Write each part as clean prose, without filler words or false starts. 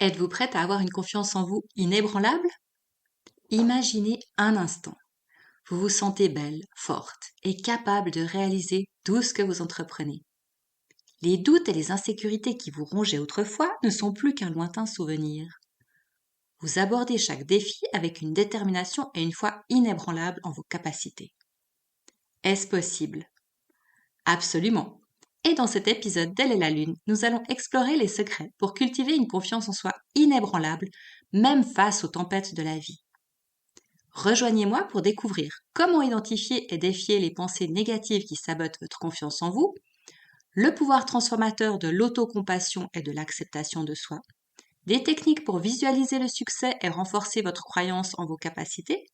Êtes-vous prête à avoir une confiance en vous inébranlable? Imaginez un instant. Vous vous sentez belle, forte et capable de réaliser tout ce que vous entreprenez. Les doutes et les insécurités qui vous rongeaient autrefois ne sont plus qu'un lointain souvenir. Vous abordez chaque défi avec une détermination et une foi inébranlable en vos capacités. Est-ce possible? Absolument. Et dans cet épisode d'Elle et la Lune, nous allons explorer les secrets pour cultiver une confiance en soi inébranlable, même face aux tempêtes de la vie. Rejoignez-moi pour découvrir comment identifier et défier les pensées négatives qui sabotent votre confiance en vous, le pouvoir transformateur de l'autocompassion et de l'acceptation de soi, des techniques pour visualiser le succès et renforcer votre croyance en vos capacités,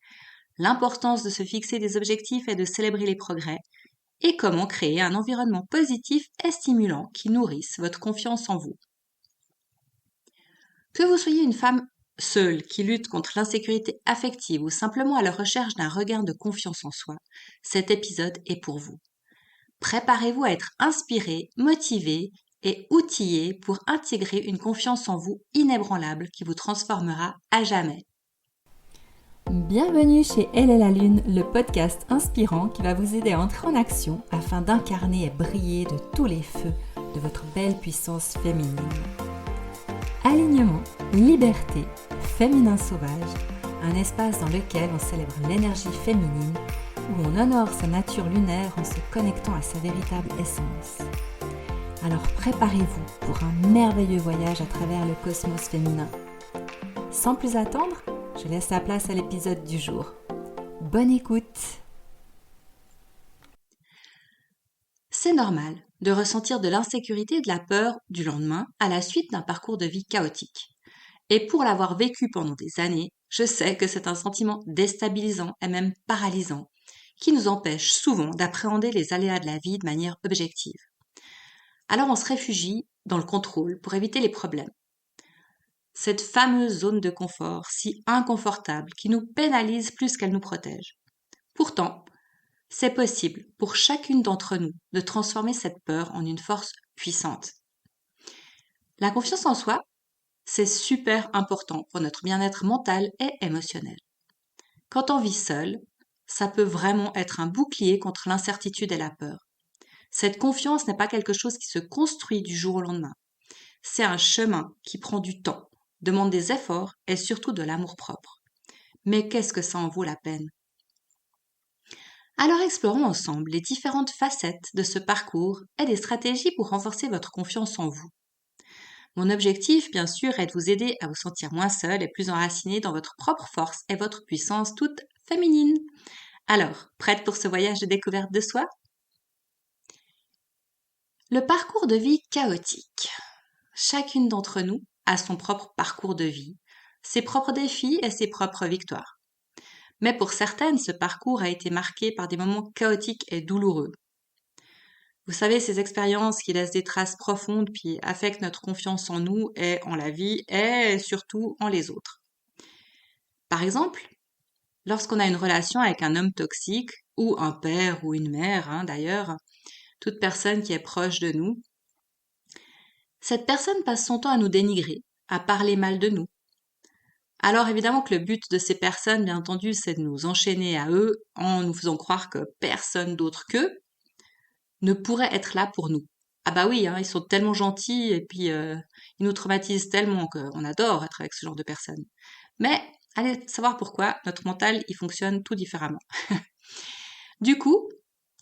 l'importance de se fixer des objectifs et de célébrer les progrès, et comment créer un environnement positif et stimulant qui nourrisse votre confiance en vous. Que vous soyez une femme seule qui lutte contre l'insécurité affective ou simplement à la recherche d'un regain de confiance en soi, cet épisode est pour vous. Préparez-vous à être inspiré, motivé et outillé pour intégrer une confiance en vous inébranlable qui vous transformera à jamais. Bienvenue chez Elle et la Lune, le podcast inspirant qui va vous aider à entrer en action afin d'incarner et briller de tous les feux de votre belle puissance féminine. Alignement, liberté, féminin sauvage, un espace dans lequel on célèbre l'énergie féminine, où on honore sa nature lunaire en se connectant à sa véritable essence. Alors préparez-vous pour un merveilleux voyage à travers le cosmos féminin. Sans plus attendre, je laisse la place à l'épisode du jour. Bonne écoute! C'est normal de ressentir de l'insécurité et de la peur du lendemain à la suite d'un parcours de vie chaotique. Et pour l'avoir vécu pendant des années, je sais que c'est un sentiment déstabilisant et même paralysant qui nous empêche souvent d'appréhender les aléas de la vie de manière objective. Alors on se réfugie dans le contrôle pour éviter les problèmes. Cette fameuse zone de confort si inconfortable qui nous pénalise plus qu'elle nous protège. Pourtant, c'est possible pour chacune d'entre nous de transformer cette peur en une force puissante. La confiance en soi, c'est super important pour notre bien-être mental et émotionnel. Quand on vit seul, ça peut vraiment être un bouclier contre l'incertitude et la peur. Cette confiance n'est pas quelque chose qui se construit du jour au lendemain. C'est un chemin qui prend du temps, demande des efforts et surtout de l'amour-propre. Mais qu'est-ce que ça en vaut la peine? Alors explorons ensemble les différentes facettes de ce parcours et des stratégies pour renforcer votre confiance en vous. Mon objectif, bien sûr, est de vous aider à vous sentir moins seul et plus enraciné dans votre propre force et votre puissance toute féminine. Alors, prête pour ce voyage de découverte de soi? Le parcours de vie chaotique. Chacune d'entre nous a son propre parcours de vie, ses propres défis et ses propres victoires. Mais pour certaines, ce parcours a été marqué par des moments chaotiques et douloureux. Vous savez, ces expériences qui laissent des traces profondes puis affectent notre confiance en nous et en la vie et surtout en les autres. Par exemple, lorsqu'on a une relation avec un homme toxique ou un père ou une mère, d'ailleurs, toute personne qui est proche de nous, cette personne passe son temps à nous dénigrer, à parler mal de nous. Alors évidemment que le but de ces personnes, bien entendu, c'est de nous enchaîner à eux en nous faisant croire que personne d'autre qu'eux ne pourrait être là pour nous. Ah bah oui, ils sont tellement gentils et puis ils nous traumatisent tellement qu'on adore être avec ce genre de personnes. Mais allez savoir pourquoi notre mental, il fonctionne tout différemment. Du coup,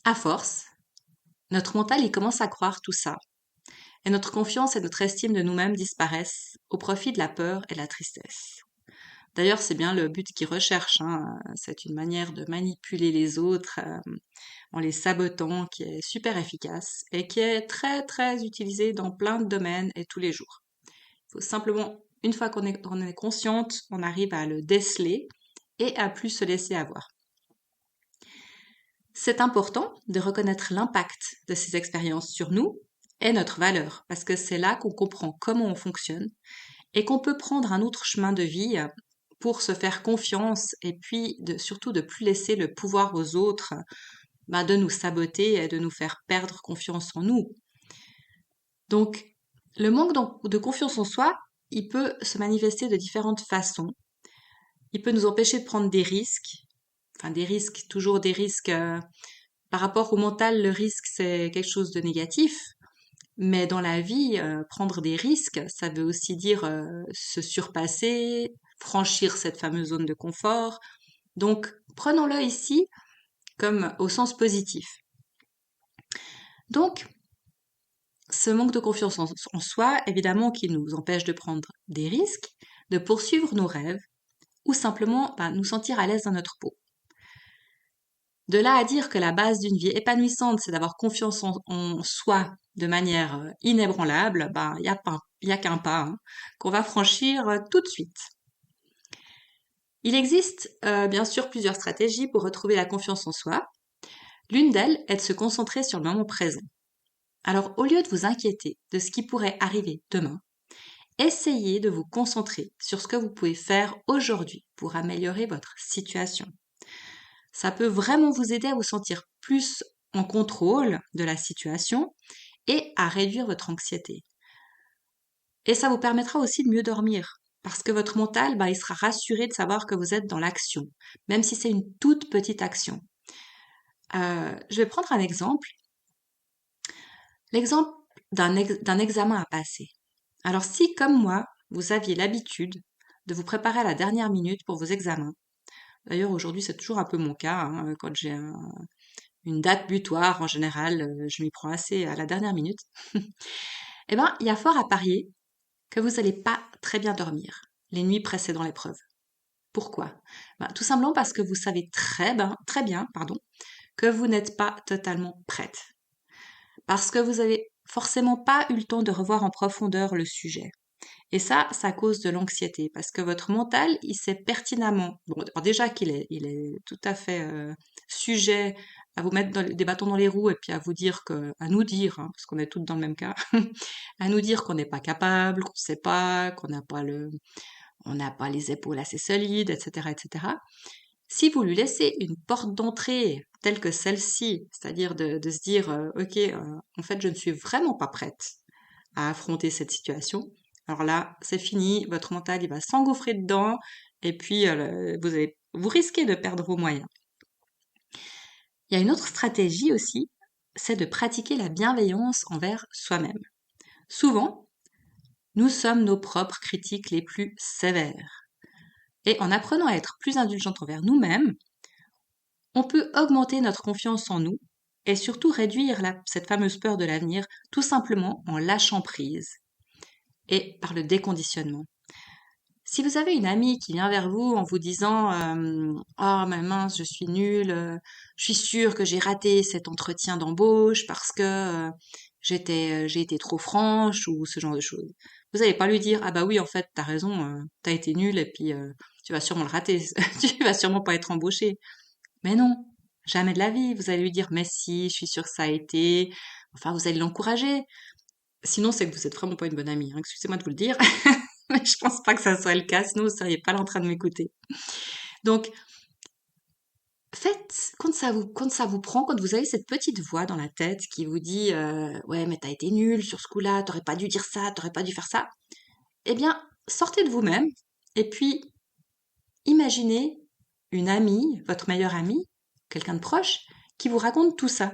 à force, notre mental, il commence à croire tout ça. Et notre confiance et notre estime de nous-mêmes disparaissent au profit de la peur et de la tristesse. D'ailleurs, c'est bien le but qu'ils recherchent. C'est une manière de manipuler les autres en les sabotant qui est super efficace et qui est très très utilisée dans plein de domaines et tous les jours. Il faut simplement, une fois qu'on est consciente, on arrive à le déceler et à plus se laisser avoir. C'est important de reconnaître l'impact de ces expériences sur nous et notre valeur, parce que c'est là qu'on comprend comment on fonctionne et qu'on peut prendre un autre chemin de vie pour se faire confiance et puis surtout de plus laisser le pouvoir aux autres de nous saboter et de nous faire perdre confiance en nous. Donc, le manque de confiance en soi, il peut se manifester de différentes façons. Il peut nous empêcher de prendre des risques, enfin des risques, toujours des risques. Par rapport au mental, le risque, c'est quelque chose de négatif. Mais dans la vie, prendre des risques, ça veut aussi dire se surpasser, franchir cette fameuse zone de confort. Donc, prenons-le ici comme au sens positif. Donc, ce manque de confiance en soi, évidemment, qui nous empêche de prendre des risques, de poursuivre nos rêves, ou simplement nous sentir à l'aise dans notre peau. De là à dire que la base d'une vie épanouissante, c'est d'avoir confiance en soi de manière inébranlable, y a qu'un pas qu'on va franchir tout de suite. Il existe bien sûr plusieurs stratégies pour retrouver la confiance en soi. L'une d'elles est de se concentrer sur le moment présent. Alors au lieu de vous inquiéter de ce qui pourrait arriver demain, essayez de vous concentrer sur ce que vous pouvez faire aujourd'hui pour améliorer votre situation. Ça peut vraiment vous aider à vous sentir plus en contrôle de la situation et à réduire votre anxiété. Et ça vous permettra aussi de mieux dormir parce que votre mental, il sera rassuré de savoir que vous êtes dans l'action, même si c'est une toute petite action. Je vais prendre un exemple. L'exemple d'un examen à passer. Alors si, comme moi, vous aviez l'habitude de vous préparer à la dernière minute pour vos examens, d'ailleurs aujourd'hui c'est toujours un peu mon cas, quand j'ai une date butoir, en général, je m'y prends assez à la dernière minute, eh ben, il y a fort à parier que vous n'allez pas très bien dormir les nuits précédant l'épreuve. Pourquoi? Tout simplement parce que vous savez très bien, que vous n'êtes pas totalement prête. Parce que vous n'avez forcément pas eu le temps de revoir en profondeur le sujet. Et ça cause de l'anxiété, parce que votre mental, il sait pertinemment, bon, alors déjà il est tout à fait sujet à vous mettre des bâtons dans les roues et puis à nous dire, parce qu'on est toutes dans le même cas, à nous dire qu'on n'est pas capable, qu'on ne sait pas, on n'a pas les épaules assez solides, etc., etc. Si vous lui laissez une porte d'entrée telle que celle-ci, c'est-à-dire de se dire, ok, en fait, je ne suis vraiment pas prête à affronter cette situation. Alors là, c'est fini, votre mental, il va s'engouffrer dedans, et puis vous risquez de perdre vos moyens. Il y a une autre stratégie aussi, c'est de pratiquer la bienveillance envers soi-même. Souvent, nous sommes nos propres critiques les plus sévères. Et en apprenant à être plus indulgente envers nous-mêmes, on peut augmenter notre confiance en nous et surtout réduire cette fameuse peur de l'avenir tout simplement en lâchant prise et par le déconditionnement. Si vous avez une amie qui vient vers vous en vous disant ah mais mince, je suis nulle, je suis sûre que j'ai raté cet entretien d'embauche parce que j'ai été trop franche ou ce genre de choses. Vous n'allez pas lui dire ah bah oui en fait t'as raison, t'as été nulle et puis tu vas sûrement le rater, tu vas sûrement pas être embauché. Mais non, jamais de la vie. Vous allez lui dire mais si, je suis sûre que ça a été. Enfin vous allez l'encourager. Sinon c'est que vous êtes vraiment pas une bonne amie. Excusez-moi de vous le dire. Mais je pense pas que ça soit le cas, sinon vous seriez pas là en train de m'écouter. Donc, faites, quand ça vous prend, quand vous avez cette petite voix dans la tête qui vous dit ouais, mais t'as été nul sur ce coup-là, t'aurais pas dû dire ça, t'aurais pas dû faire ça, eh bien, sortez de vous-même et puis imaginez une amie, votre meilleure amie, quelqu'un de proche, qui vous raconte tout ça.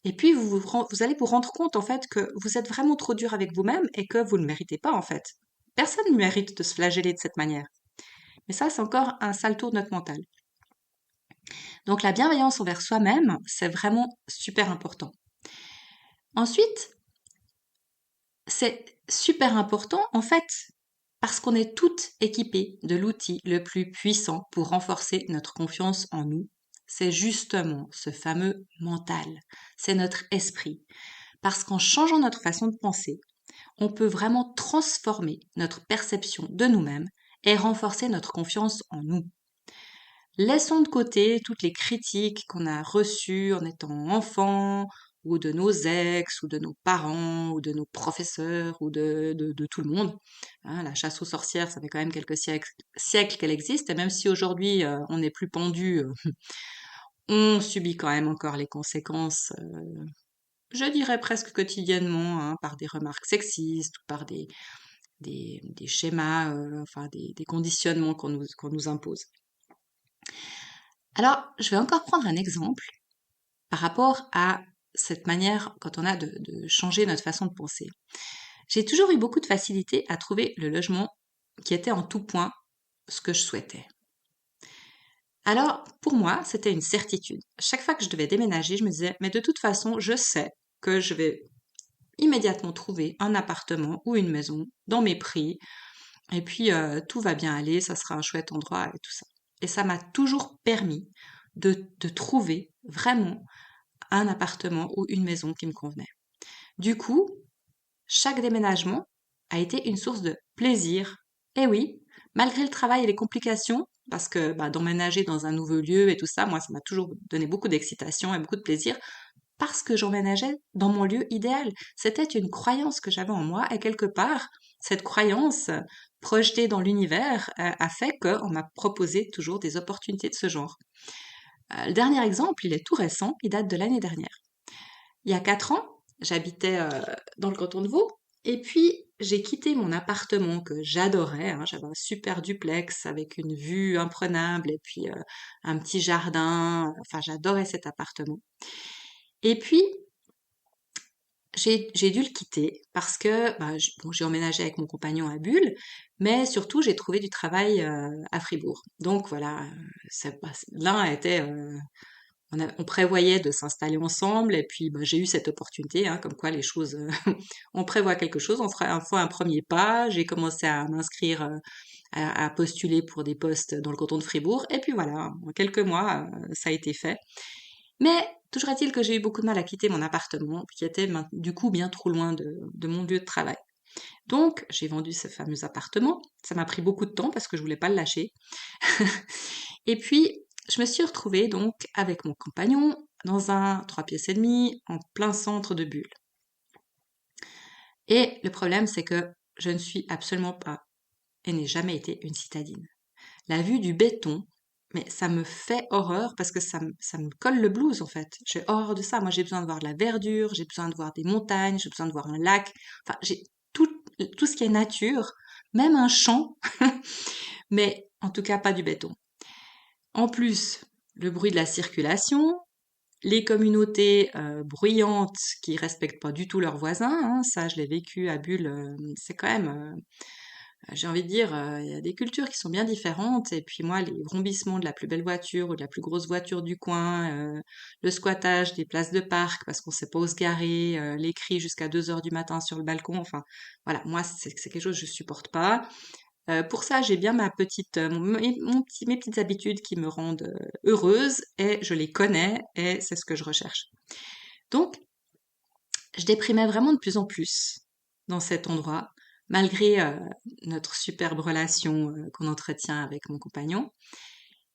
Et puis, vous allez vous rendre compte, en fait, que vous êtes vraiment trop dur avec vous-même et que vous ne le méritez pas, en fait. Personne ne mérite de se flageller de cette manière. Mais ça, c'est encore un sale tour de notre mental. Donc, la bienveillance envers soi-même, c'est vraiment super important. Ensuite, c'est super important, en fait, parce qu'on est toutes équipées de l'outil le plus puissant pour renforcer notre confiance en nous. C'est justement ce fameux mental. C'est notre esprit. Parce qu'en changeant notre façon de penser, on peut vraiment transformer notre perception de nous-mêmes et renforcer notre confiance en nous. Laissons de côté toutes les critiques qu'on a reçues en étant enfant, ou de nos ex, ou de nos parents, ou de nos professeurs, ou de tout le monde. La chasse aux sorcières, ça fait quand même quelques siècles qu'elle existe, et même si aujourd'hui on n'est plus pendu, on subit quand même encore les conséquences, je dirais presque quotidiennement, par des remarques sexistes, ou par des schémas, enfin des conditionnements qu'on nous impose. Alors, je vais encore prendre un exemple par rapport à cette manière, quand on a de changer notre façon de penser. J'ai toujours eu beaucoup de facilité à trouver le logement qui était en tout point ce que je souhaitais. Alors, pour moi, c'était une certitude. Chaque fois que je devais déménager, je me disais, mais de toute façon, je sais que je vais immédiatement trouver un appartement ou une maison dans mes prix, et puis tout va bien aller, ça sera un chouette endroit et tout ça. Et ça m'a toujours permis de trouver vraiment un appartement ou une maison qui me convenait. Du coup, chaque déménagement a été une source de plaisir. Et oui, malgré le travail et les complications, parce que d'emménager dans un nouveau lieu et tout ça, moi, ça m'a toujours donné beaucoup d'excitation et beaucoup de plaisir, parce que j'emménageais dans mon lieu idéal. C'était une croyance que j'avais en moi, et quelque part, cette croyance projetée dans l'univers a fait qu'on m'a proposé toujours des opportunités de ce genre. Le dernier exemple, il est tout récent, il date de l'année dernière. Il y a 4 ans, j'habitais dans le canton de Vaud, et puis j'ai quitté mon appartement que j'adorais, hein. J'avais un super duplex avec une vue imprenable et puis un petit jardin. Enfin, j'adorais cet appartement. Et puis, j'ai dû le quitter parce que bon, j'ai emménagé avec mon compagnon à Bulle, mais surtout j'ai trouvé du travail à Fribourg. Donc voilà, l'un était on prévoyait de s'installer ensemble et puis j'ai eu cette opportunité, hein, comme quoi les choses, on prévoit quelque chose, on fera un premier pas. J'ai commencé à m'inscrire, à postuler pour des postes dans le canton de Fribourg et puis voilà, en quelques mois, ça a été fait. Mais toujours est-il que j'ai eu beaucoup de mal à quitter mon appartement, qui était du coup bien trop loin de mon lieu de travail. Donc j'ai vendu ce fameux appartement. Ça m'a pris beaucoup de temps parce que je voulais pas le lâcher. Et puis, je me suis retrouvée donc avec mon compagnon dans un 3 pièces et demie en plein centre de Bulle. Et le problème, c'est que je ne suis absolument pas et n'ai jamais été une citadine. La vue du béton, mais ça me fait horreur parce que ça me colle le blues en fait. J'ai horreur de ça. Moi, j'ai besoin de voir de la verdure, j'ai besoin de voir des montagnes, j'ai besoin de voir un lac. Enfin, j'ai tout ce qui est nature, même un champ, mais en tout cas pas du béton. En plus, le bruit de la circulation, les communautés bruyantes qui respectent pas du tout leurs voisins, hein, ça je l'ai vécu à Bulle, c'est quand même, j'ai envie de dire, il y a des cultures qui sont bien différentes, et puis moi, les vrombissements de la plus belle voiture ou de la plus grosse voiture du coin, le squattage des places de parc parce qu'on sait pas où se garer, les cris jusqu'à 2 heures du matin sur le balcon, enfin voilà, moi c'est quelque chose que je supporte pas. Pour ça, j'ai bien ma petite, mes petites habitudes qui me rendent heureuse et je les connais et c'est ce que je recherche. Donc, je déprimais vraiment de plus en plus dans cet endroit, malgré notre superbe relation qu'on entretient avec mon compagnon.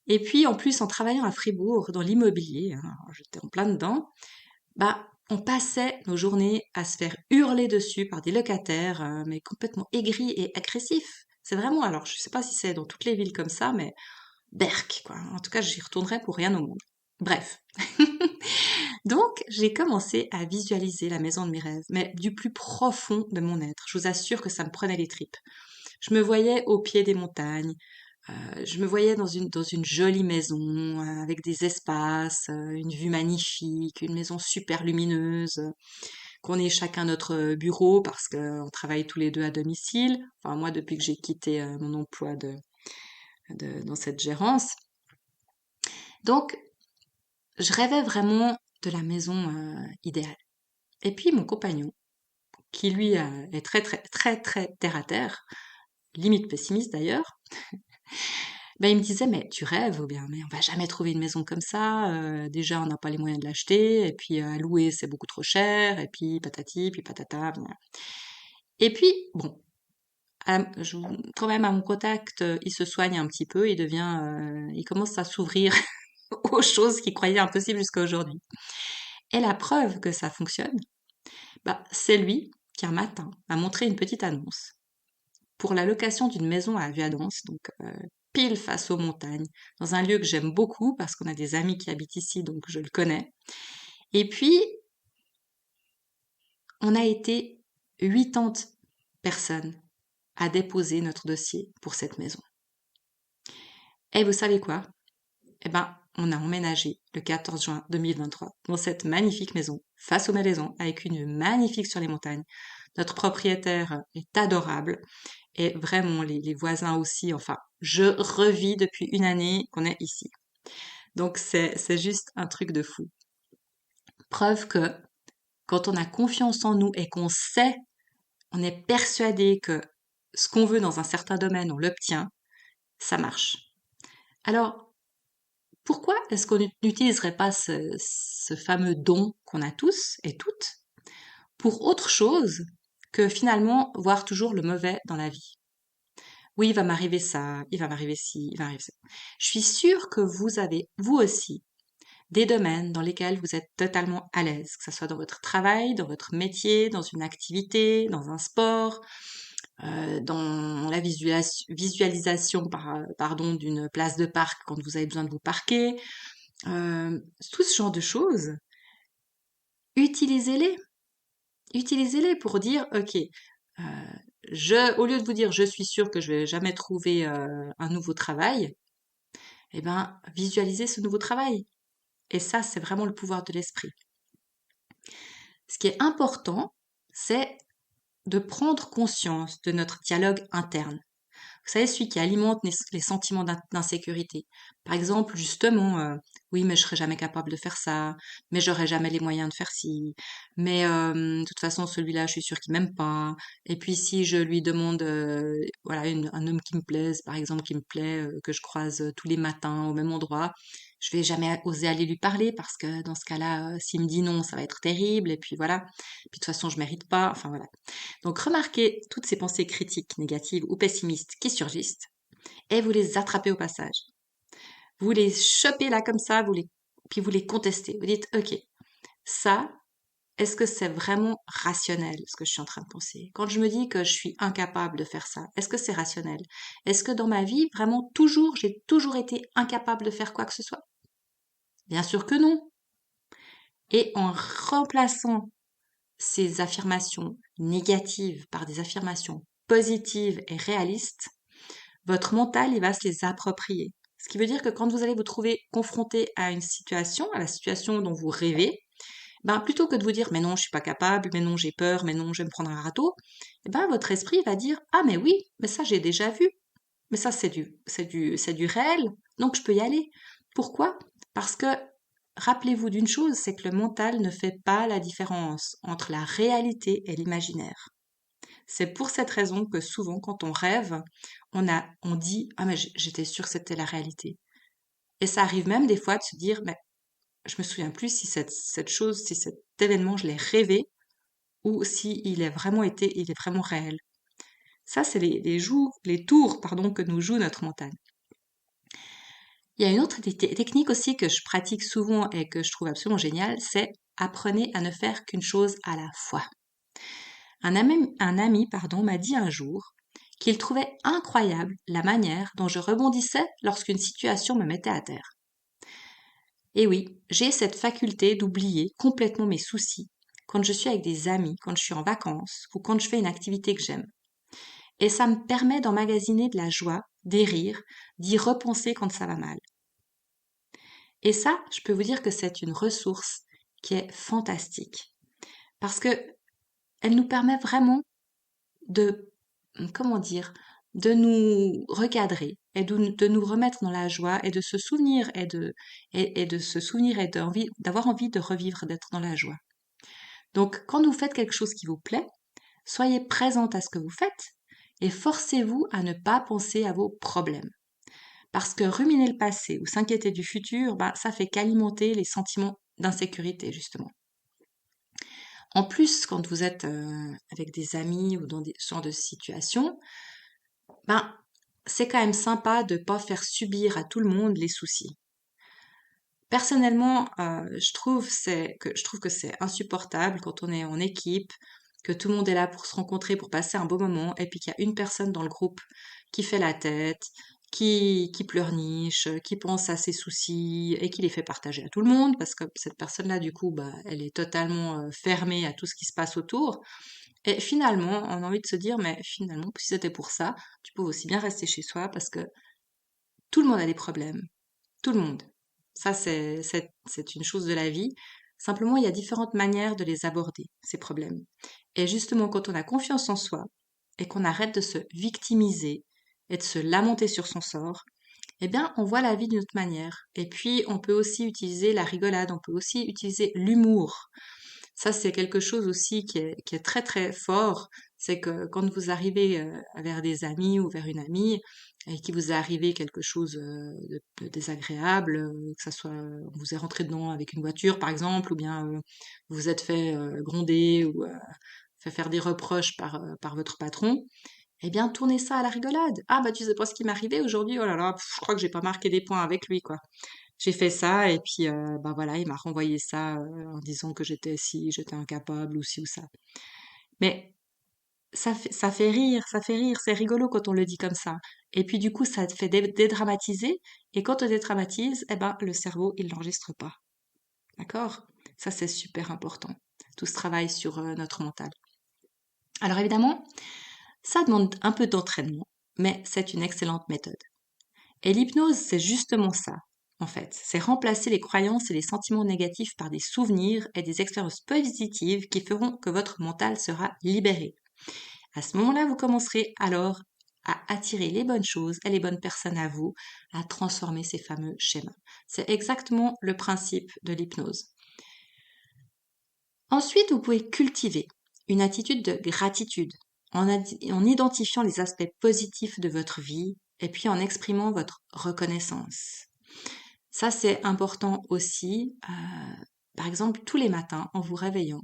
Et puis, en plus, en travaillant à Fribourg, dans l'immobilier, hein, j'étais en plein dedans, on passait nos journées à se faire hurler dessus par des locataires, mais complètement aigris et agressifs. C'est vraiment, alors je sais pas si c'est dans toutes les villes comme ça, mais berk, quoi. En tout cas, j'y retournerai pour rien au monde. Bref. Donc, j'ai commencé à visualiser la maison de mes rêves, mais du plus profond de mon être. Je vous assure que ça me prenait les tripes. Je me voyais au pied des montagnes, je me voyais dans une jolie maison, avec des espaces, une vue magnifique, une maison super lumineuse, qu'on ait chacun notre bureau parce qu'on travaille tous les deux à domicile. Enfin, moi, depuis que j'ai quitté mon emploi dans cette gérance. Donc, je rêvais vraiment de la maison idéale. Et puis, mon compagnon, qui lui est très, très, très, très terre à terre, limite pessimiste d'ailleurs, il me disait, mais tu rêves ou bien, mais on va jamais trouver une maison comme ça. Déjà, on n'a pas les moyens de l'acheter, et puis à louer, c'est beaucoup trop cher, et puis patati, puis patata. Voilà. Et puis, bon, quand même à mon contact, il se soigne un petit peu, il commence à s'ouvrir aux choses qu'il croyait impossibles jusqu'à aujourd'hui. Et la preuve que ça fonctionne, c'est lui qui un matin m'a montré une petite annonce pour la location d'une maison à Vuadens, donc pile face aux montagnes, dans un lieu que j'aime beaucoup parce qu'on a des amis qui habitent ici, donc je le connais. Et puis, on a été 80 personnes à déposer notre dossier pour cette maison. Et vous savez quoi? Eh ben, on a emménagé le 14 juin 2023 dans cette magnifique maison, face aux maisons, avec une vue magnifique sur les montagnes. Notre propriétaire est adorable et vraiment les voisins aussi. Enfin, je revis depuis une année qu'on est ici. Donc c'est juste un truc de fou. Preuve que quand on a confiance en nous et qu'on sait, on est persuadé que ce qu'on veut dans un certain domaine, on l'obtient, ça marche. Alors, pourquoi est-ce qu'on n'utiliserait pas ce fameux don qu'on a tous et toutes pour autre chose que finalement voir toujours le mauvais dans la vie? Oui, il va m'arriver ça, il va m'arriver ci, il va m'arriver ça. Je suis sûre que vous avez, vous aussi, des domaines dans lesquels vous êtes totalement à l'aise, que ce soit dans votre travail, dans votre métier, dans une activité, dans un sport, dans la visualisation pardon, d'une place de parc quand vous avez besoin de vous parquer, tout ce genre de choses. Utilisez-les. Utilisez-les pour dire, ok, au lieu de vous dire je suis sûre que je vais jamais trouver un nouveau travail, eh ben, visualisez ce nouveau travail. Et ça, c'est vraiment le pouvoir de l'esprit. Ce qui est important, c'est de prendre conscience de notre dialogue interne. Vous savez, celui qui alimente les sentiments d'insécurité. Par exemple, justement, oui, mais je serai jamais capable de faire ça, mais j'aurai jamais les moyens de faire ci, mais de toute façon, celui-là, je suis sûre qu'il m'aime pas. Et puis, si je lui demande, voilà, un homme qui me plaise, par exemple, qui me plaît, que je croise tous les matins au même endroit, je vais jamais oser aller lui parler parce que dans ce cas-là, s'il me dit non, ça va être terrible. Et puis voilà. Puis de toute façon, je mérite pas. Enfin voilà. Donc remarquez toutes ces pensées critiques, négatives ou pessimistes qui surgissent et vous les attrapez au passage. Vous les chopez là comme ça, puis vous les contestez. Vous dites, ok, ça, est-ce que c'est vraiment rationnel ce que je suis en train de penser? Quand je me dis que je suis incapable de faire ça, est-ce que c'est rationnel? Est-ce que dans ma vie, vraiment j'ai toujours été incapable de faire quoi que ce soit? Bien sûr que non. Et en remplaçant ces affirmations négatives par des affirmations positives et réalistes, votre mental, il va se les approprier. Ce qui veut dire que quand vous allez vous trouver confronté à une situation, à la situation dont vous rêvez, ben, plutôt que de vous dire mais non, je suis pas capable, mais non, j'ai peur, mais non, je vais me prendre un râteau, eh ben, votre esprit va dire ah mais oui, mais ça j'ai déjà vu. Mais ça c'est du réel, donc je peux y aller. Pourquoi? Parce que rappelez-vous d'une chose, c'est que le mental ne fait pas la différence entre la réalité et l'imaginaire. C'est pour cette raison que souvent, quand on rêve, on dit ah mais j'étais sûre que c'était la réalité. Et ça arrive même des fois de se dire mais je me souviens plus si cette chose, si cet événement, je l'ai rêvé ou si il est vraiment réel. Ça, c'est les tours, pardon, que nous joue notre mental. Il y a une autre technique aussi que je pratique souvent et que je trouve absolument géniale, c'est apprenez à ne faire qu'une chose à la fois. Un ami, m'a dit un jour qu'il trouvait incroyable la manière dont je rebondissais lorsqu'une situation me mettait à terre. Et oui, j'ai cette faculté d'oublier complètement mes soucis quand je suis avec des amis, quand je suis en vacances ou quand je fais une activité que j'aime. Et ça me permet d'emmagasiner de la joie, des rires, d'y repenser quand ça va mal. Et ça, je peux vous dire que c'est une ressource qui est fantastique. Parce que elle nous permet vraiment de, comment dire, de nous recadrer et de nous remettre dans la joie et de se souvenir et de se souvenir et d'avoir envie de revivre, d'être dans la joie. Donc, quand vous faites quelque chose qui vous plaît, soyez présente à ce que vous faites et forcez-vous à ne pas penser à vos problèmes. Parce que ruminer le passé ou s'inquiéter du futur, ça fait qu'alimenter les sentiments d'insécurité, justement. En plus, quand vous êtes avec des amis ou dans ce genre de situation, c'est quand même sympa de ne pas faire subir à tout le monde les soucis. Personnellement, je trouve que c'est insupportable quand on est en équipe, que tout le monde est là pour se rencontrer, pour passer un beau moment, et puis qu'il y a une personne dans le groupe qui fait la tête, qui pleurniche, qui pense à ses soucis et qui les fait partager à tout le monde, parce que cette personne-là, du coup, elle est totalement fermée à tout ce qui se passe autour. Et finalement, on a envie de se dire, mais finalement, si c'était pour ça, tu peux aussi bien rester chez soi parce que tout le monde a des problèmes. Tout le monde. Ça, c'est une chose de la vie. Simplement, il y a différentes manières de les aborder, ces problèmes. Et justement, quand on a confiance en soi et qu'on arrête de se victimiser et de se lamenter sur son sort, eh bien, on voit la vie d'une autre manière. Et puis, on peut aussi utiliser la rigolade, on peut aussi utiliser l'humour. Ça, c'est quelque chose aussi qui est très très fort. C'est que quand vous arrivez vers des amis ou vers une amie et qu'il vous est arrivé quelque chose de désagréable, que ça soit on vous est rentré dedans avec une voiture par exemple, ou bien vous vous êtes fait gronder ou fait faire des reproches par votre patron, eh bien tournez ça à la rigolade. Ah bah tu sais pas ce qui m'est arrivé aujourd'hui, oh là là, je crois que j'ai pas marqué des points avec lui quoi. J'ai fait ça et puis bah voilà, il m'a renvoyé ça en disant que j'étais incapable ou ci ou ça. Mais ça fait rire, c'est rigolo quand on le dit comme ça. Et puis du coup, ça te fait dédramatiser. Et quand on dédramatise, eh ben le cerveau il l'enregistre pas. D'accord? Ça c'est super important. Tout ce travail sur notre mental. Alors évidemment, ça demande un peu d'entraînement, mais c'est une excellente méthode. Et l'hypnose, c'est justement ça, en fait. C'est remplacer les croyances et les sentiments négatifs par des souvenirs et des expériences positives qui feront que votre mental sera libéré. À ce moment-là, vous commencerez alors à attirer les bonnes choses et les bonnes personnes à vous, à transformer ces fameux schémas. C'est exactement le principe de l'hypnose. Ensuite, vous pouvez cultiver une attitude de gratitude en identifiant les aspects positifs de votre vie et puis en exprimant votre reconnaissance. Ça, c'est important aussi. Par exemple, tous les matins, en vous réveillant,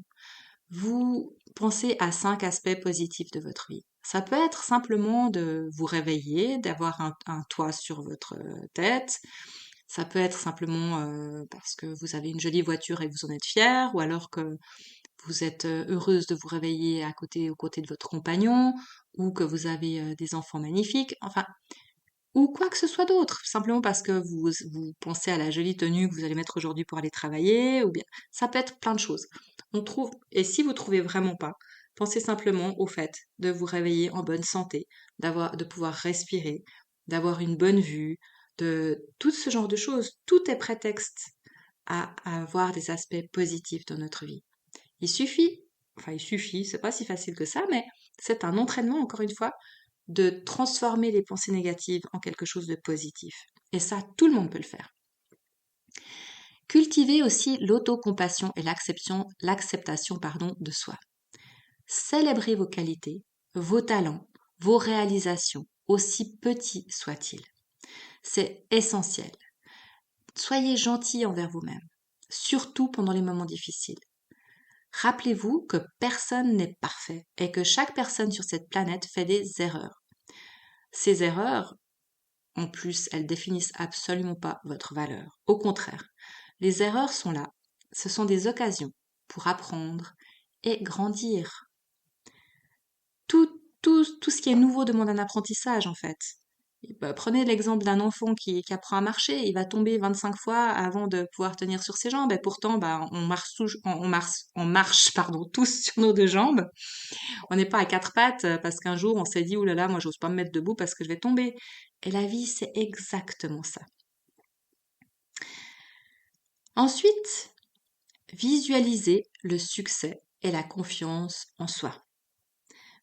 vous pensez à 5 aspects positifs de votre vie. Ça peut être simplement de vous réveiller, d'avoir un toit sur votre tête. Ça peut être simplement parce que vous avez une jolie voiture et que vous en êtes fier, ou alors que vous êtes heureuse de vous réveiller aux côtés de votre compagnon, ou que vous avez des enfants magnifiques. Enfin, ou quoi que ce soit d'autre, simplement parce que vous pensez à la jolie tenue que vous allez mettre aujourd'hui pour aller travailler, ou bien ça peut être plein de choses. On trouve, et si vous trouvez vraiment pas, pensez simplement au fait de vous réveiller en bonne santé, de pouvoir respirer, d'avoir une bonne vue, de tout ce genre de choses. Tout est prétexte à avoir des aspects positifs dans notre vie. Il suffit, c'est pas si facile que ça, mais c'est un entraînement, encore une fois, de transformer les pensées négatives en quelque chose de positif. Et ça, tout le monde peut le faire. Cultivez aussi l'autocompassion et l'acceptation de soi. Célébrez vos qualités, vos talents, vos réalisations, aussi petits soient-ils. C'est essentiel. Soyez gentil envers vous-même, surtout pendant les moments difficiles. Rappelez-vous que personne n'est parfait et que chaque personne sur cette planète fait des erreurs. Ces erreurs, en plus, elles définissent absolument pas votre valeur. Au contraire, les erreurs sont là. Ce sont des occasions pour apprendre et grandir. Tout ce qui est nouveau demande un apprentissage, en fait. Prenez l'exemple d'un enfant qui apprend à marcher. Il va tomber 25 fois avant de pouvoir tenir sur ses jambes. Et pourtant, on marche, pardon, tous sur nos deux jambes. On n'est pas à quatre pattes parce qu'un jour on s'est dit, ouh là là, moi j'ose pas me mettre debout parce que je vais tomber. Et la vie, c'est exactement ça. Ensuite, visualisez le succès et la confiance en soi.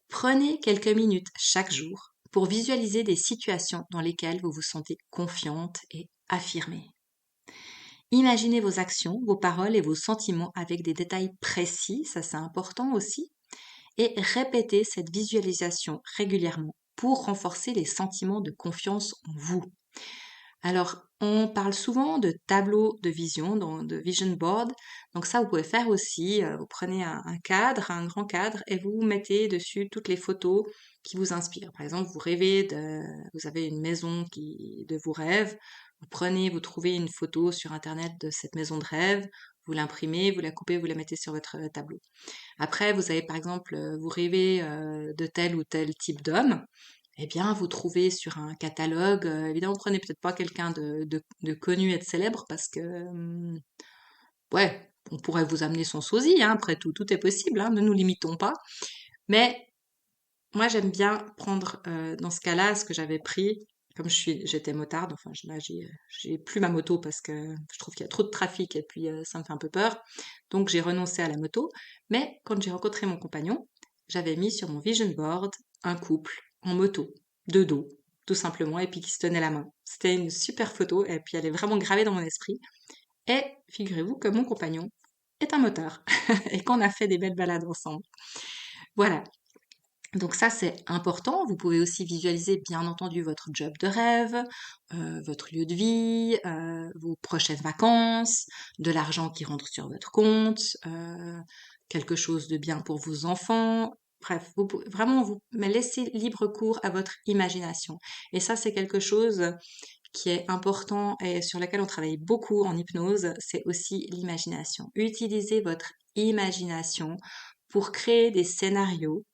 Prenez quelques minutes chaque jour pour visualiser des situations dans lesquelles vous vous sentez confiante et affirmée. Imaginez vos actions, vos paroles et vos sentiments avec des détails précis, ça c'est important aussi, et répétez cette visualisation régulièrement pour renforcer les sentiments de confiance en vous. Alors, on parle souvent de tableau de vision, de vision board. Donc ça, vous pouvez faire aussi. Vous prenez un cadre, un grand cadre, et vous mettez dessus toutes les photos qui vous inspirent. Par exemple, vous avez une maison de vos rêves. Vous trouvez une photo sur Internet de cette maison de rêve. Vous l'imprimez, vous la coupez, vous la mettez sur votre tableau. Après, vous avez par exemple, vous rêvez de tel ou tel type d'homme. Eh bien, vous trouvez sur un catalogue, évidemment, prenez peut-être pas quelqu'un de connu et de célèbre parce que, ouais, on pourrait vous amener son sosie, hein, après tout, tout est possible, hein, ne nous limitons pas. Mais moi, j'aime bien prendre, dans ce cas-là, ce que j'avais pris, comme j'étais motarde, enfin, là, j'ai plus ma moto parce que je trouve qu'il y a trop de trafic et puis ça me fait un peu peur. Donc, j'ai renoncé à la moto. Mais quand j'ai rencontré mon compagnon, j'avais mis sur mon vision board un couple en moto, de dos, tout simplement, et puis qui se tenait la main. C'était une super photo et puis elle est vraiment gravée dans mon esprit. Et figurez-vous que mon compagnon est un motard et qu'on a fait des belles balades ensemble. Voilà. Donc ça, c'est important. Vous pouvez aussi visualiser, bien entendu, votre job de rêve, votre lieu de vie, vos prochaines vacances, de l'argent qui rentre sur votre compte, quelque chose de bien pour vos enfants. Bref, vous pouvez vraiment mais laissez libre cours à votre imagination. Et ça, c'est quelque chose qui est important et sur lequel on travaille beaucoup en hypnose, c'est aussi l'imagination. Utilisez votre imagination pour créer des scénarios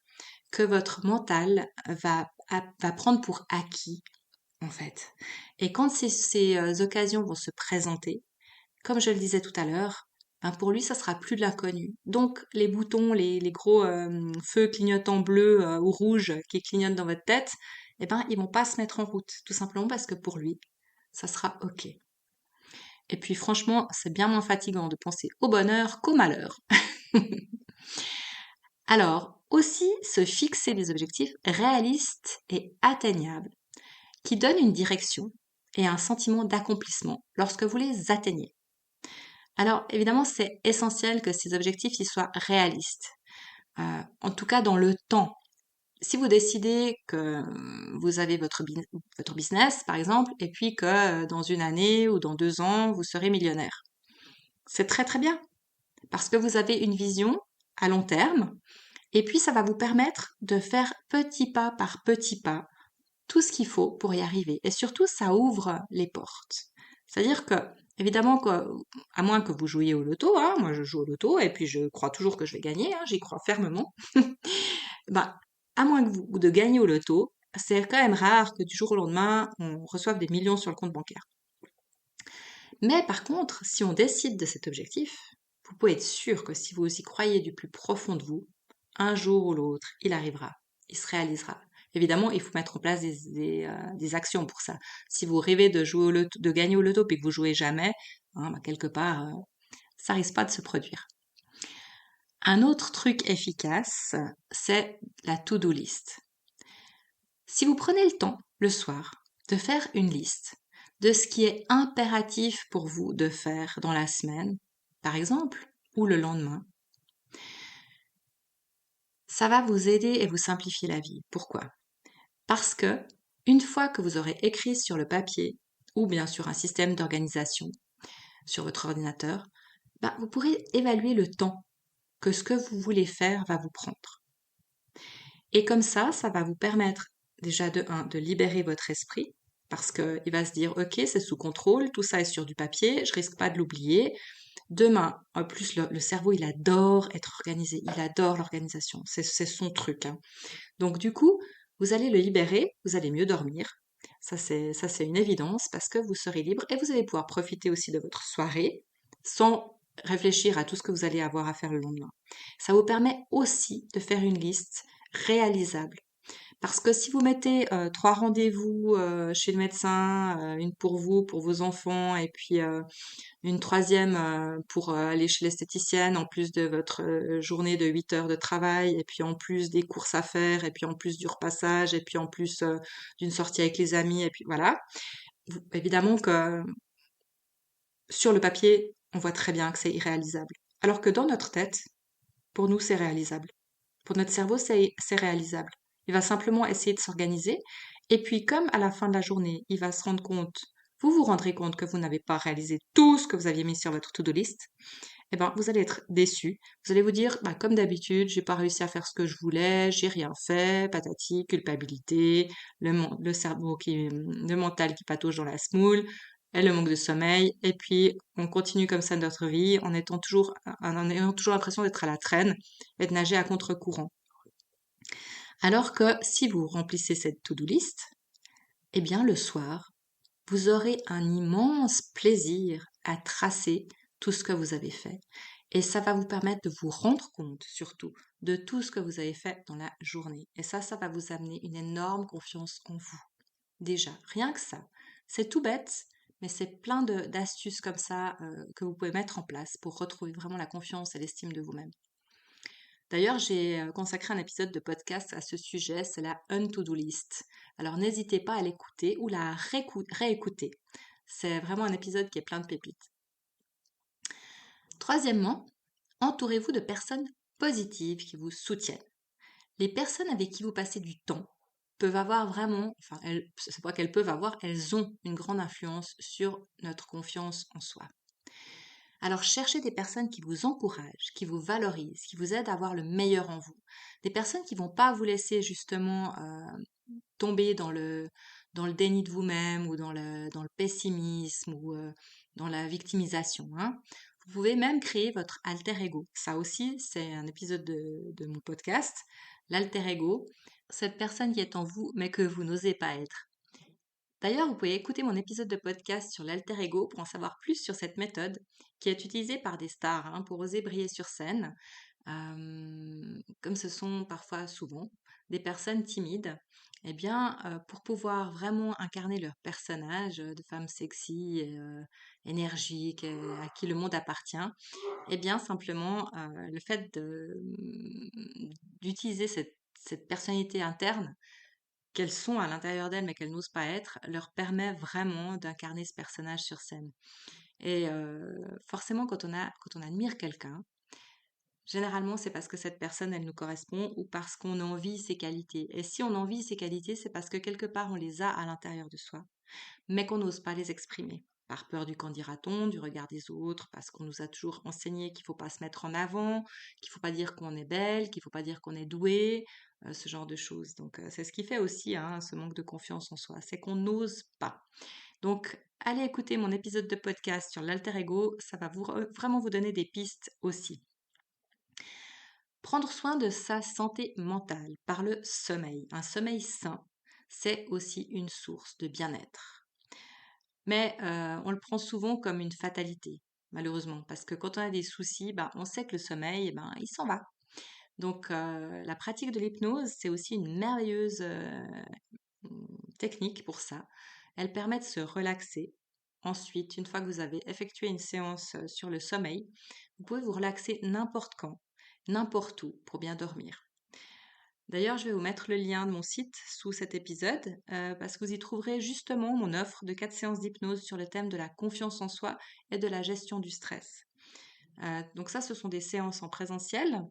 que votre mental va prendre pour acquis, en fait. Et quand ces occasions vont se présenter, comme je le disais tout à l'heure, ben pour lui, ça sera plus de l'inconnu. Donc, les boutons, les gros feux clignotants bleus ou rouges qui clignotent dans votre tête, eh ben, ils vont pas se mettre en route, tout simplement parce que pour lui, ça sera OK. Et puis, franchement, c'est bien moins fatigant de penser au bonheur qu'au malheur. Alors, aussi se fixer des objectifs réalistes et atteignables qui donnent une direction et un sentiment d'accomplissement lorsque vous les atteignez. Alors, évidemment, c'est essentiel que ces objectifs y soient réalistes, en tout cas dans le temps. Si vous décidez que vous avez votre business, par exemple, et puis que dans une année ou dans 2 ans, vous serez millionnaire, c'est très très bien, parce que vous avez une vision à long terme. Et puis, ça va vous permettre de faire petit pas par petit pas tout ce qu'il faut pour y arriver. Et surtout, ça ouvre les portes. C'est-à-dire que, évidemment, à moins que vous jouiez au loto, hein, moi je joue au loto et puis je crois toujours que je vais gagner, hein, j'y crois fermement. Bah, à moins que vous de gagner au loto, c'est quand même rare que du jour au lendemain, on reçoive des millions sur le compte bancaire. Mais par contre, si on décide de cet objectif, vous pouvez être sûr que si vous y croyez du plus profond de vous, un jour ou l'autre, il arrivera, il se réalisera. Évidemment, il faut mettre en place des actions pour ça. Si vous rêvez de jouer au loto, de gagner au loto et que vous jouez jamais, hein, bah, quelque part, ça risque pas de se produire. Un autre truc efficace, c'est la to-do list. Si vous prenez le temps, le soir, de faire une liste de ce qui est impératif pour vous de faire dans la semaine, par exemple, ou le lendemain, ça va vous aider et vous simplifier la vie. Pourquoi? Parce que une fois que vous aurez écrit sur le papier ou bien sur un système d'organisation sur votre ordinateur, bah, vous pourrez évaluer le temps que ce que vous voulez faire va vous prendre. Et comme ça va vous permettre déjà de libérer votre esprit parce qu'il va se dire, ok, c'est sous contrôle, tout ça est sur du papier, je risque pas de l'oublier. Demain, en plus, le cerveau, il adore être organisé, il adore l'organisation, c'est son truc, hein. Donc du coup, vous allez le libérer, vous allez mieux dormir. Ça c'est une évidence parce que vous serez libre et vous allez pouvoir profiter aussi de votre soirée sans réfléchir à tout ce que vous allez avoir à faire le lendemain. Ça vous permet aussi de faire une liste réalisable. Parce que si vous mettez 3 rendez-vous chez le médecin, une pour vous, pour vos enfants, et puis une troisième pour aller chez l'esthéticienne, en plus de votre journée de 8 heures de travail, et puis en plus des courses à faire, et puis en plus du repassage, et puis en plus d'une sortie avec les amis, et puis voilà. Évidemment que sur le papier, on voit très bien que c'est irréalisable. Alors que dans notre tête, pour nous, c'est réalisable. Pour notre cerveau, c'est réalisable. Il va simplement essayer de s'organiser. Et puis, comme à la fin de la journée, il va se rendre compte, vous vous rendrez compte que vous n'avez pas réalisé tout ce que vous aviez mis sur votre to-do list, eh ben, vous allez être déçu. Vous allez vous dire, bah, comme d'habitude, j'ai pas réussi à faire ce que je voulais, j'ai rien fait, patati, culpabilité, le cerveau le mental qui patauge dans la semoule, et le manque de sommeil. Et puis, on continue comme ça notre vie en ayant toujours l'impression d'être à la traîne et de nager à contre-courant. Alors que si vous remplissez cette to-do list, eh bien, le soir, vous aurez un immense plaisir à tracer tout ce que vous avez fait. Et ça va vous permettre de vous rendre compte, surtout, de tout ce que vous avez fait dans la journée. Et ça va vous amener une énorme confiance en vous. Déjà, rien que ça. C'est tout bête, mais c'est plein d'astuces comme ça que vous pouvez mettre en place pour retrouver vraiment la confiance et l'estime de vous-même. D'ailleurs, j'ai consacré un épisode de podcast à ce sujet, c'est la Un-To-Do List. Alors n'hésitez pas à l'écouter ou la réécouter. C'est vraiment un épisode qui est plein de pépites. Troisièmement, entourez-vous de personnes positives qui vous soutiennent. Les personnes avec qui vous passez du temps peuvent avoir vraiment, enfin, c'est pas qu'elles peuvent avoir, elles ont une grande influence sur notre confiance en soi. Alors cherchez des personnes qui vous encouragent, qui vous valorisent, qui vous aident à avoir le meilleur en vous. Des personnes qui vont pas vous laisser justement tomber dans le déni de vous-même ou dans le pessimisme ou dans la victimisation. Hein. Vous pouvez même créer votre alter ego. Ça aussi, c'est un épisode de mon podcast. L'alter ego, cette personne qui est en vous mais que vous n'osez pas être. D'ailleurs, vous pouvez écouter mon épisode de podcast sur l'alter ego pour en savoir plus sur cette méthode qui est utilisée par des stars hein, pour oser briller sur scène, comme ce sont parfois souvent des personnes timides. Eh bien, pour pouvoir vraiment incarner leur personnage de femme sexy, énergique, à qui le monde appartient, eh bien simplement le fait d'utiliser cette personnalité interne qu'elles sont à l'intérieur d'elles mais qu'elles n'osent pas être, leur permet vraiment d'incarner ce personnage sur scène. Et forcément, quand on admire quelqu'un, généralement c'est parce que cette personne, elle nous correspond ou parce qu'on envie ses qualités. Et si on envie ses qualités, c'est parce que quelque part on les a à l'intérieur de soi, mais qu'on n'ose pas les exprimer. Par peur du qu'en dira-t-on, du regard des autres, parce qu'on nous a toujours enseigné qu'il ne faut pas se mettre en avant, qu'il ne faut pas dire qu'on est belle, qu'il ne faut pas dire qu'on est doué, ce genre de choses. Donc c'est ce qui fait aussi hein, ce manque de confiance en soi, c'est qu'on n'ose pas. Donc allez écouter mon épisode de podcast sur l'alter ego, ça va vraiment vous donner des pistes aussi. Prendre soin de sa santé mentale par le sommeil. Un sommeil sain, c'est aussi une source de bien-être. Mais on le prend souvent comme une fatalité, malheureusement, parce que quand on a des soucis, ben, on sait que le sommeil, eh ben, il s'en va. Donc la pratique de l'hypnose, c'est aussi une merveilleuse technique pour ça. Elle permet de se relaxer. Ensuite, une fois que vous avez effectué une séance sur le sommeil, vous pouvez vous relaxer n'importe quand, n'importe où, pour bien dormir. D'ailleurs, je vais vous mettre le lien de mon site sous cet épisode parce que vous y trouverez justement mon offre de 4 séances d'hypnose sur le thème de la confiance en soi et de la gestion du stress. Donc ça, ce sont des séances en présentiel,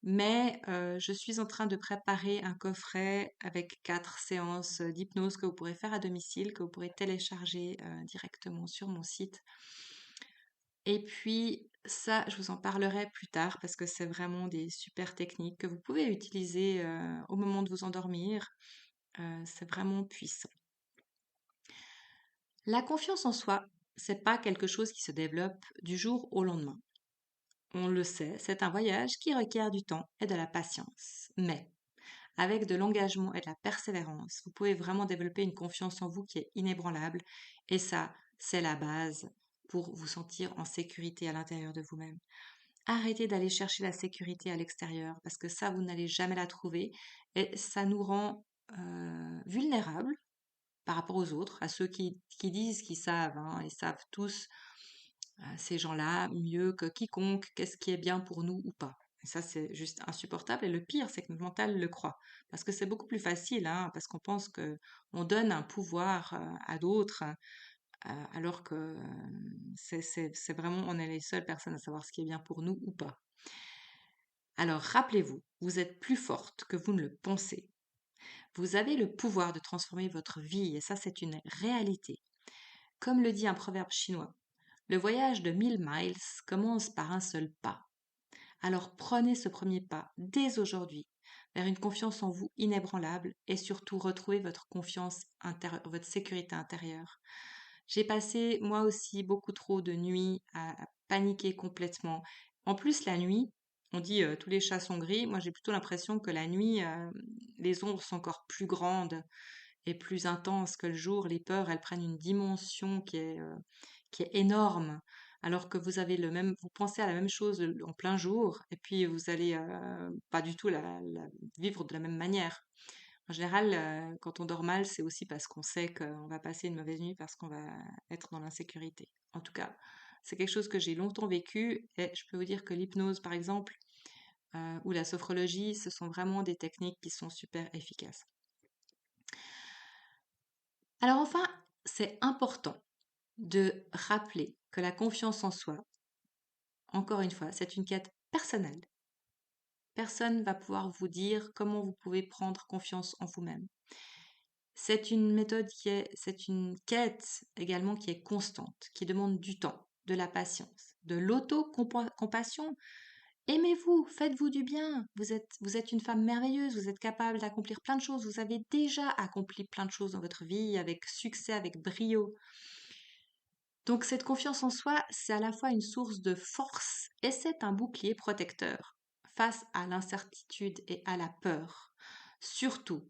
mais je suis en train de préparer un coffret avec 4 séances d'hypnose que vous pourrez faire à domicile, que vous pourrez télécharger directement sur mon site. Et puis ça, je vous en parlerai plus tard parce que c'est vraiment des super techniques que vous pouvez utiliser au moment de vous endormir. C'est vraiment puissant. La confiance en soi, c'est pas quelque chose qui se développe du jour au lendemain. On le sait, c'est un voyage qui requiert du temps et de la patience. Mais avec de l'engagement et de la persévérance, vous pouvez vraiment développer une confiance en vous qui est inébranlable. Et ça, c'est la base pour vous sentir en sécurité à l'intérieur de vous-même. Arrêtez d'aller chercher la sécurité à l'extérieur parce que ça, vous n'allez jamais la trouver et ça nous rend vulnérables par rapport aux autres, à ceux qui disent qu'ils savent, hein, ils savent tous, ces gens-là, mieux que quiconque, qu'est-ce qui est bien pour nous ou pas. Et ça, c'est juste insupportable. Et le pire, c'est que notre mental le croit. Parce que c'est beaucoup plus facile, hein, parce qu'on pense que on donne un pouvoir à d'autres, alors que c'est vraiment, on est les seules personnes à savoir ce qui est bien pour nous ou pas. Alors rappelez-vous, vous êtes plus forte que vous ne le pensez. Vous avez le pouvoir de transformer votre vie et ça c'est une réalité. Comme le dit un proverbe chinois, le voyage de 1000 miles commence par un seul pas. Alors prenez ce premier pas dès aujourd'hui vers une confiance en vous inébranlable et surtout retrouvez votre confiance intérieure, votre sécurité intérieure. J'ai passé moi aussi beaucoup trop de nuits à paniquer complètement. En plus la nuit, on dit tous les chats sont gris. Moi j'ai plutôt l'impression que la nuit, les ombres sont encore plus grandes et plus intenses que le jour. Les peurs, elles prennent une dimension qui est énorme. alors que vous pensez à la même chose en plein jour, et puis vous allez pas du tout vivre de la même manière. En général, quand on dort mal, c'est aussi parce qu'on sait qu'on va passer une mauvaise nuit parce qu'on va être dans l'insécurité. En tout cas, c'est quelque chose que j'ai longtemps vécu et je peux vous dire que l'hypnose, par exemple, ou la sophrologie, ce sont vraiment des techniques qui sont super efficaces. Alors enfin, c'est important de rappeler que la confiance en soi, encore une fois, c'est une quête personnelle. Personne ne va pouvoir vous dire comment vous pouvez prendre confiance en vous-même. C'est une c'est une quête également qui est constante, qui demande du temps, de la patience, de l'auto-compassion. Aimez-vous, faites-vous du bien. Vous êtes une femme merveilleuse, vous êtes capable d'accomplir plein de choses. Vous avez déjà accompli plein de choses dans votre vie avec succès, avec brio. Donc cette confiance en soi, c'est à la fois une source de force et c'est un bouclier protecteur face à l'incertitude et à la peur. Surtout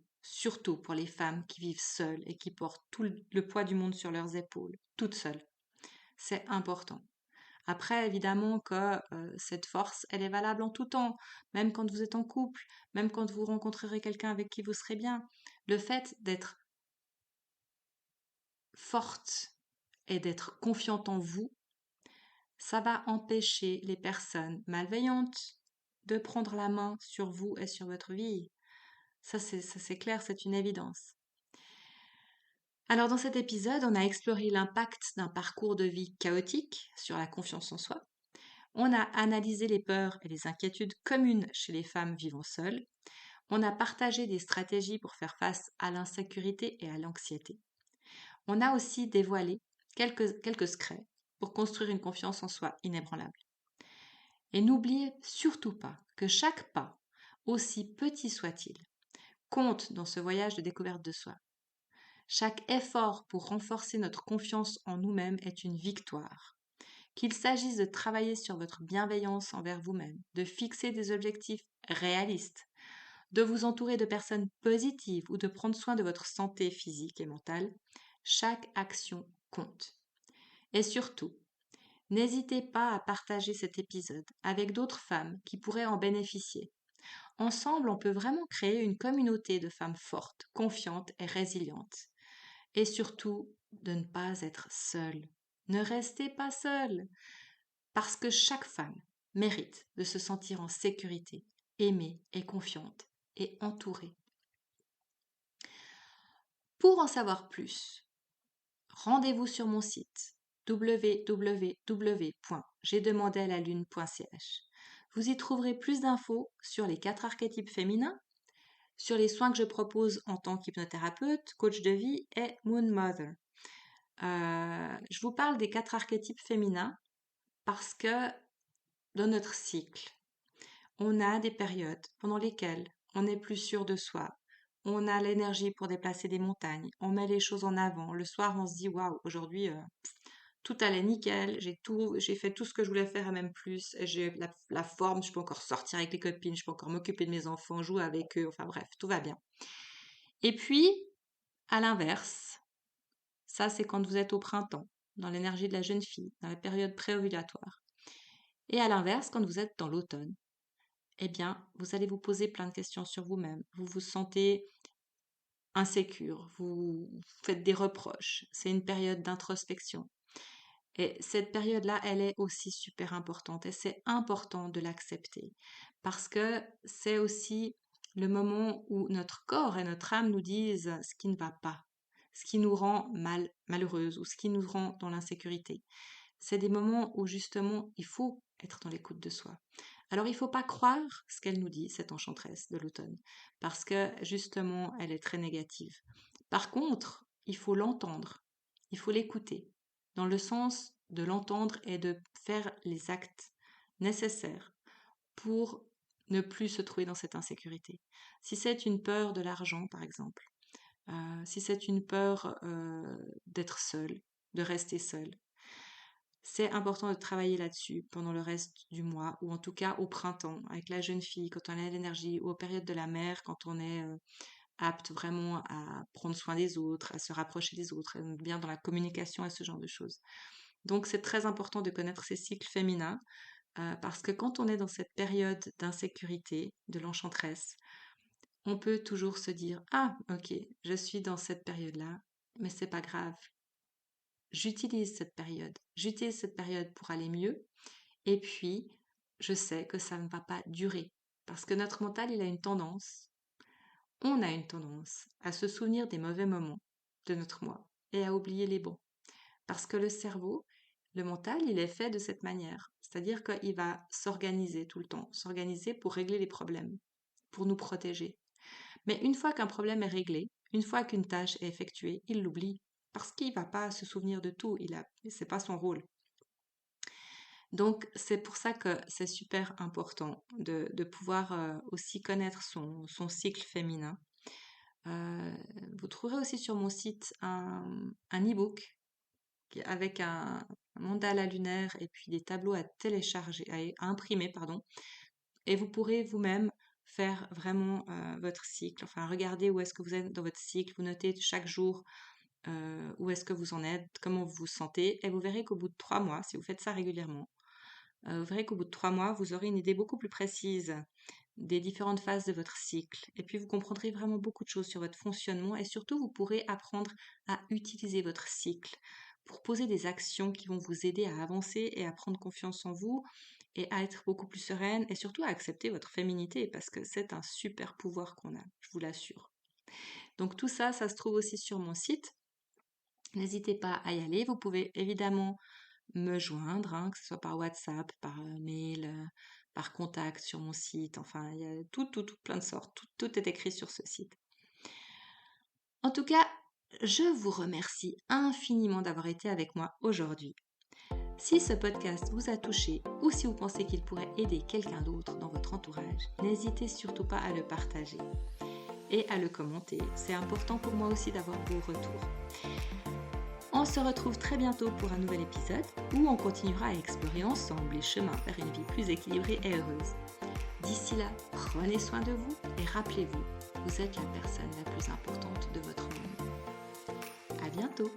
pour les femmes qui vivent seules et qui portent tout le poids du monde sur leurs épaules, toutes seules. C'est important. Après, évidemment que cette force, elle est valable en tout temps, même quand vous êtes en couple, même quand vous rencontrerez quelqu'un avec qui vous serez bien. Le fait d'être forte et d'être confiante en vous, ça va empêcher les personnes malveillantes de prendre la main sur vous et sur votre vie. Ça, c'est clair, c'est une évidence. Alors, dans cet épisode, on a exploré l'impact d'un parcours de vie chaotique sur la confiance en soi. On a analysé les peurs et les inquiétudes communes chez les femmes vivant seules. On a partagé des stratégies pour faire face à l'insécurité et à l'anxiété. On a aussi dévoilé quelques secrets pour construire une confiance en soi inébranlable. Et n'oubliez surtout pas que chaque pas, aussi petit soit-il, compte dans ce voyage de découverte de soi. Chaque effort pour renforcer notre confiance en nous-mêmes est une victoire. Qu'il s'agisse de travailler sur votre bienveillance envers vous-même, de fixer des objectifs réalistes, de vous entourer de personnes positives ou de prendre soin de votre santé physique et mentale, chaque action compte. Et surtout, n'hésitez pas à partager cet épisode avec d'autres femmes qui pourraient en bénéficier. Ensemble, on peut vraiment créer une communauté de femmes fortes, confiantes et résilientes. Et surtout, de ne pas être seule. Ne restez pas seule, parce que chaque femme mérite de se sentir en sécurité, aimée et confiante, et entourée. Pour en savoir plus, rendez-vous sur mon site www.j'aidemandalalune.ch. Vous y trouverez plus d'infos sur les 4 archétypes féminins, sur les soins que je propose en tant qu'hypnothérapeute, coach de vie et Moon Mother. Je vous parle des 4 archétypes féminins parce que dans notre cycle, on a des périodes pendant lesquelles on est plus sûr de soi. On a l'énergie pour déplacer des montagnes. On met les choses en avant. Le soir, on se dit waouh, aujourd'hui tout allait nickel. J'ai fait tout ce que je voulais faire et même plus. J'ai la forme. Je peux encore sortir avec les copines. Je peux encore m'occuper de mes enfants, jouer avec eux. Enfin bref, tout va bien. Et puis, à l'inverse, ça c'est quand vous êtes au printemps, dans l'énergie de la jeune fille, dans la période préovulatoire. Et à l'inverse, quand vous êtes dans l'automne, eh bien, vous allez vous poser plein de questions sur vous-même. Vous vous sentez insécure, vous faites des reproches. C'est une période d'introspection. Et cette période-là, elle est aussi super importante et c'est important de l'accepter parce que c'est aussi le moment où notre corps et notre âme nous disent ce qui ne va pas, ce qui nous rend malheureuse ou ce qui nous rend dans l'insécurité. C'est des moments où justement il faut être dans l'écoute de soi. Alors il ne faut pas croire ce qu'elle nous dit, cette enchanteresse de l'automne, parce que justement elle est très négative. Par contre, il faut l'entendre, il faut l'écouter, dans le sens de l'entendre et de faire les actes nécessaires pour ne plus se trouver dans cette insécurité. Si c'est une peur de l'argent, par exemple, si c'est une peur d'être seul, de rester seul, c'est important de travailler là-dessus pendant le reste du mois, ou en tout cas au printemps, avec la jeune fille, quand on a l'énergie, ou aux périodes de la mère, quand on est apte vraiment à prendre soin des autres, à se rapprocher des autres, bien dans la communication et ce genre de choses. Donc c'est très important de connaître ces cycles féminins parce que quand on est dans cette période d'insécurité, de l'enchanteresse, on peut toujours se dire: «Ah OK, je suis dans cette période-là, mais c'est pas grave. J'utilise cette période pour aller mieux et puis je sais que ça ne va pas durer». Parce que notre mental, on a une tendance à se souvenir des mauvais moments de notre moi et à oublier les bons. Parce que le cerveau, le mental, il est fait de cette manière. C'est-à-dire qu'il va s'organiser tout le temps, s'organiser pour régler les problèmes, pour nous protéger. Mais une fois qu'un problème est réglé, une fois qu'une tâche est effectuée, il l'oublie. Parce qu'il ne va pas se souvenir de tout, c'est pas son rôle. Donc c'est pour ça que c'est super important de pouvoir aussi connaître son cycle féminin. Vous trouverez aussi sur mon site un e-book avec un mandala lunaire et puis des tableaux à télécharger, à imprimer, pardon. Et vous pourrez vous-même faire vraiment votre cycle, enfin regarder où est-ce que vous êtes dans votre cycle, vous notez chaque jour où est-ce que vous en êtes, comment vous vous sentez, et vous verrez qu'au bout de 3 mois, si vous faites ça régulièrement, vous verrez qu'au bout de 3 mois, vous aurez une idée beaucoup plus précise des différentes phases de votre cycle. Et puis vous comprendrez vraiment beaucoup de choses sur votre fonctionnement et surtout vous pourrez apprendre à utiliser votre cycle pour poser des actions qui vont vous aider à avancer et à prendre confiance en vous et à être beaucoup plus sereine et surtout à accepter votre féminité parce que c'est un super pouvoir qu'on a, je vous l'assure. Donc tout ça, ça se trouve aussi sur mon site. N'hésitez pas à y aller. Vous pouvez évidemment me joindre, hein, que ce soit par WhatsApp, par mail, par contact sur mon site. Enfin, il y a tout, plein de sortes. Tout est écrit sur ce site. En tout cas, je vous remercie infiniment d'avoir été avec moi aujourd'hui. Si ce podcast vous a touché ou si vous pensez qu'il pourrait aider quelqu'un d'autre dans votre entourage, n'hésitez surtout pas à le partager et à le commenter. C'est important pour moi aussi d'avoir vos retours. On se retrouve très bientôt pour un nouvel épisode où on continuera à explorer ensemble les chemins vers une vie plus équilibrée et heureuse. D'ici là, prenez soin de vous et rappelez-vous, vous êtes la personne la plus importante de votre monde. À bientôt!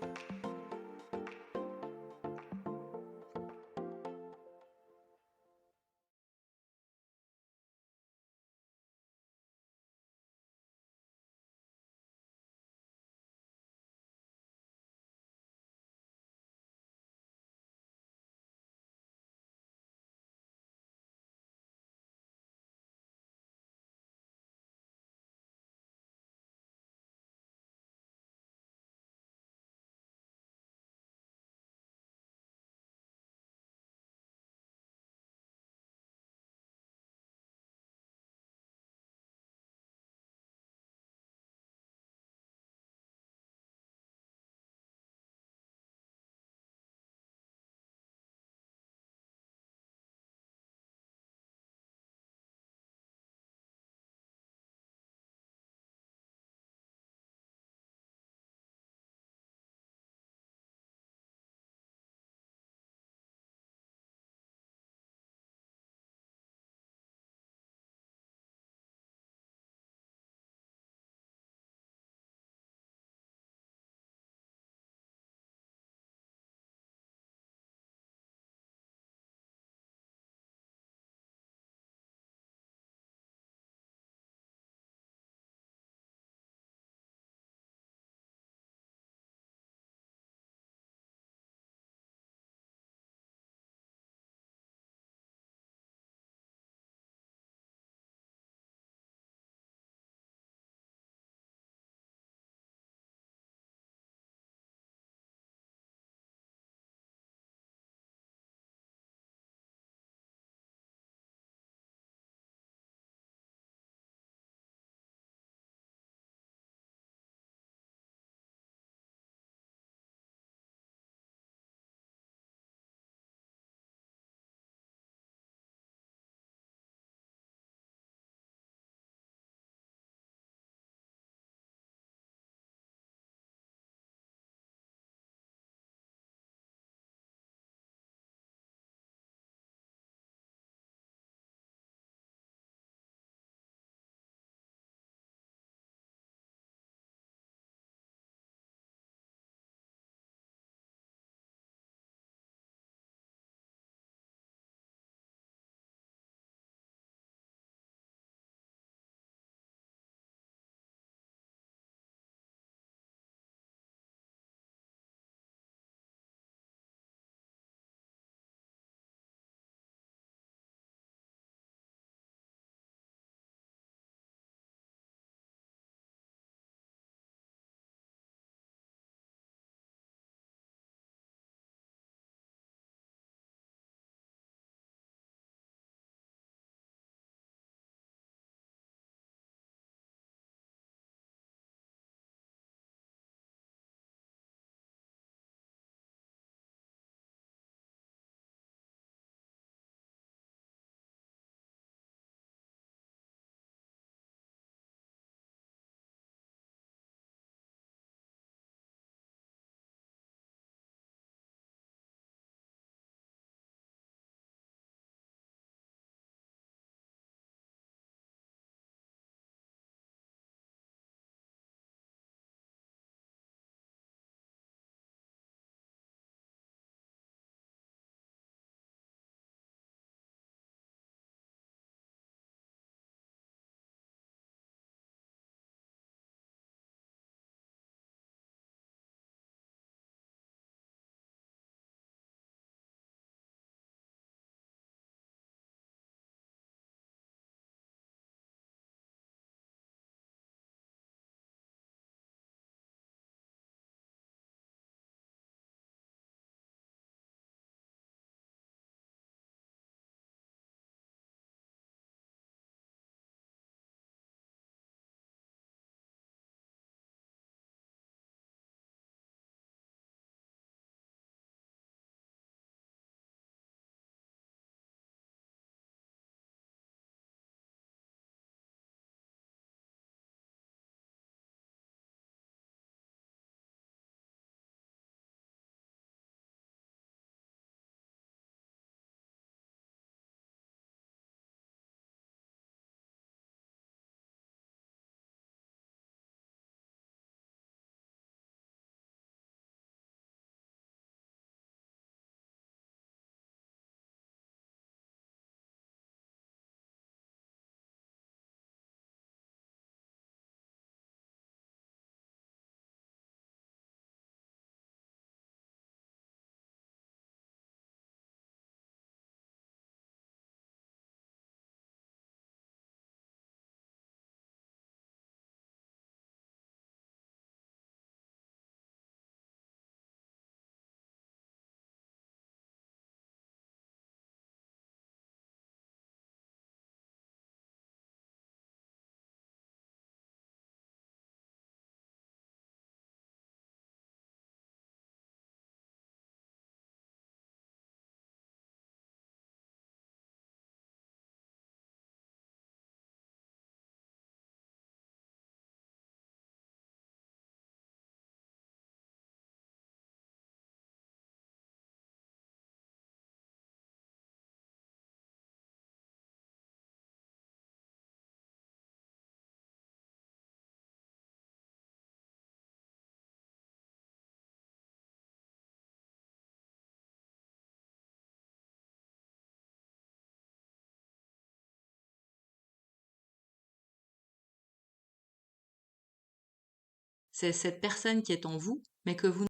C'est cette personne qui est en vous, mais que vous